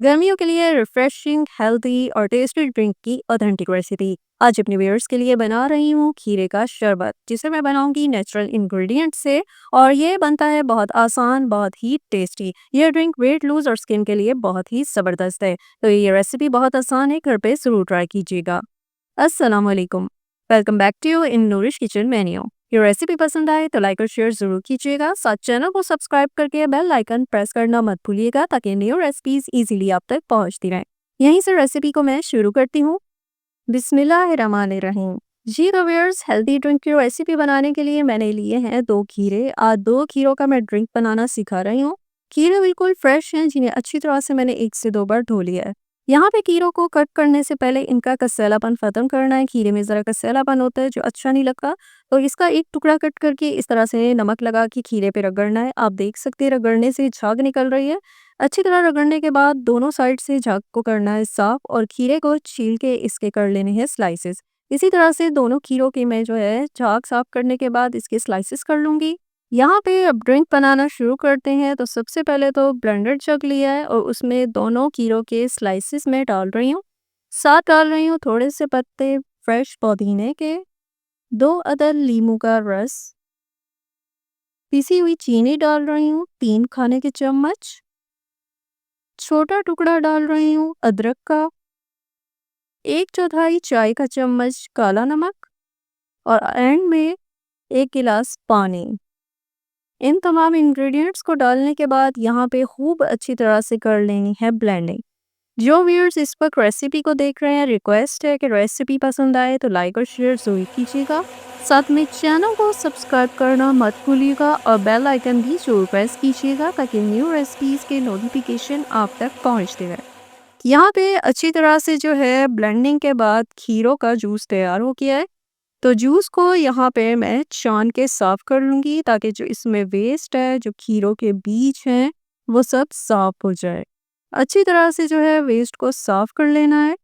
गर्मियों के लिए रिफ्रेशिंग, हेल्दी और टेस्टी ड्रिंक की ऑथेंटिक रेसिपी। आज अपने व्यूअर्स के लिए बना रही हूँ खीरे का शरबत, जिसे मैं बनाऊंगी नेचुरल इंग्रेडिएंट से। और ये बनता है बहुत आसान, बहुत ही टेस्टी। ये ड्रिंक वेट लूज और स्किन के लिए बहुत ही ज़बरदस्त है। तो ये रेसिपी बहुत आसान है, घर पे ज़रूर ट्राई कीजिएगा। अस्सलाम वालेकुम। Welcome back to in Nourish Kitchen menu. ये रेसिपी पसंद आए तो लाइक और शेयर जरूर कीजिएगा। साथ चैनल को सब्सक्राइब करके बेल आइकन प्रेस करना मत भूलिएगा, ताकि न्यू रेसिपीज इजीली आप तक पहुंचती रहें। यहीं से रेसिपी को मैं शुरू करती हूँ। बिस्मिल्लाहिर्रहमानिर्रहीम। जी तो व्यूअर्स, हेल्दी ड्रिंक की रेसिपी बनाने के लिए मैंने लिए हैं 2 खीरे। आज 2 खीरों का मैं ड्रिंक बनाना सिखा रही हूँ। खीरे बिल्कुल फ्रेश हैं, जिन्हें अच्छी तरह से मैंने 1 से 2 बार धो लिया है। यहाँ पे खीरों को कट करने से पहले इनका कसेलापन ख़त्म करना है। खीरे में ज़रा कसेलापन होता है जो अच्छा नहीं लगता। तो इसका एक टुकड़ा कट करके इस तरह से नमक लगा के खीरे पे रगड़ना है। आप देख सकते हैं रगड़ने से झाग निकल रही है। अच्छी तरह रगड़ने के बाद दोनों साइड से झाग को करना है साफ, और खीरे को छील के इसके कर लेने हैं स्लाइसेस। इसी तरह से दोनों खीरों की मैं जो है झाग साफ करने के बाद इसके स्लाइसेस कर लूँगी। यहाँ पे अब ड्रिंक बनाना शुरू करते हैं। तो सबसे पहले तो ब्लेंडर जग लिया है और उसमें दोनों खीरों के स्लाइसेस में डाल रही हूँ। साथ डाल रही हूँ थोड़े से पत्ते फ्रेश पुदीने के, 2 अदद लीमू का रस, पिसी हुई चीनी डाल रही हूँ 3 खाने के चम्मच, छोटा टुकड़ा डाल रही हूँ अदरक का, 1/4 चाय का चम्मच काला नमक, और एंड में 1 गिलास पानी। इन तमाम इंग्रेडिएंट्स को डालने के बाद यहाँ पे खूब अच्छी तरह से कर लेनी है ब्लेंडिंग। जो व्यूअर्स इस वक्त रेसिपी को देख रहे हैं, रिक्वेस्ट है कि रेसिपी पसंद आए तो लाइक और शेयर ज़रूर कीजिएगा। साथ में चैनल को सब्सक्राइब करना मत भूलिएगा और बेल आइकन भी जरूर प्रेस कीजिएगा, ताकि न्यू रेसिपीज़ के नोटिफिकेशन आप तक पहुँचते रहे। यहाँ पे अच्छी तरह से जो है ब्लेंडिंग के बाद खीरों का जूस तैयार हो गया है। तो जूस को यहाँ पे मैं छान के साफ कर लूँगी, ताकि जो इसमें वेस्ट है, जो खीरों के बीज हैं, वो सब साफ हो जाए। अच्छी तरह से जो है वेस्ट को साफ कर लेना है।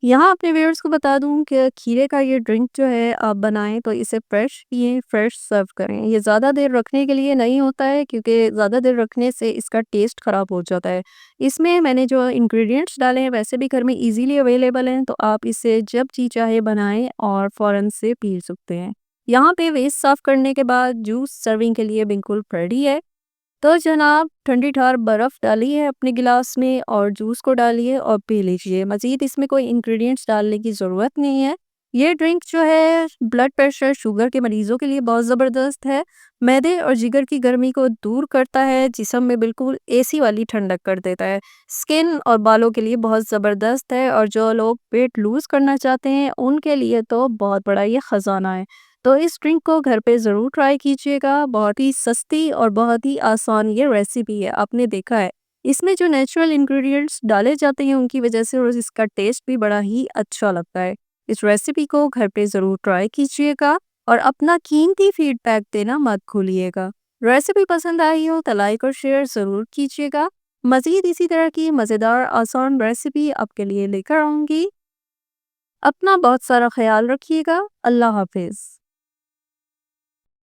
यहाँ अपने व्यूअर्स को बता दूँ कि खीरे का ये ड्रिंक जो है आप बनाएं तो इसे फ्रेश पिएं, फ्रेश सर्व करें। ये ज़्यादा देर रखने के लिए नहीं होता है, क्योंकि ज़्यादा देर रखने से इसका टेस्ट ख़राब हो जाता है। इसमें मैंने जो इंग्रेडिएंट्स डाले हैं वैसे भी घर में इजीली अवेलेबल हैं, तो आप इसे जब जी चाहे बनाएं और फ़ौरन से पी सकते हैं। यहाँ पे वेस्ट साफ़ करने के बाद जूस सर्विंग के लिए बिल्कुल रेडी है। तो जनाब, ठंडी ठार बर्फ़ डाली है अपने गिलास में और जूस को डालिए और पी लीजिए। मज़ीद इसमें कोई इंग्रेडिएंट्स डालने की ज़रूरत नहीं है। ये ड्रिंक जो है ब्लड प्रेशर, शुगर के मरीज़ों के लिए बहुत ज़बरदस्त है। मैदे और जिगर की गर्मी को दूर करता है, जिस्म में बिल्कुल एसी वाली ठंडक कर देता है। स्किन और बालों के लिए बहुत ज़बरदस्त है, और जो लोग वेट लूज़ करना चाहते हैं उनके लिए तो बहुत बड़ा ये ख़जाना है। तो इस ड्रिंक को घर पे ज़रूर ट्राई कीजिएगा। बहुत ही सस्ती और बहुत ही आसान ये रेसिपी है। आपने देखा है इसमें जो नेचुरल इंग्रेडिएंट्स डाले जाते हैं उनकी वजह से, और इसका टेस्ट भी बड़ा ही अच्छा लगता है। इस रेसिपी को घर पे ज़रूर ट्राई कीजिएगा और अपना कीमती फीडबैक देना मत भूलिएगा। रेसिपी पसंद आई हो तो लाइक और शेयर ज़रूर कीजिएगा। मज़ीद इसी तरह की मज़ेदार आसान रेसिपी आपके लिए लेकर आऊँगी। अपना बहुत सारा ख्याल रखिएगा। अल्लाह हाफिज़।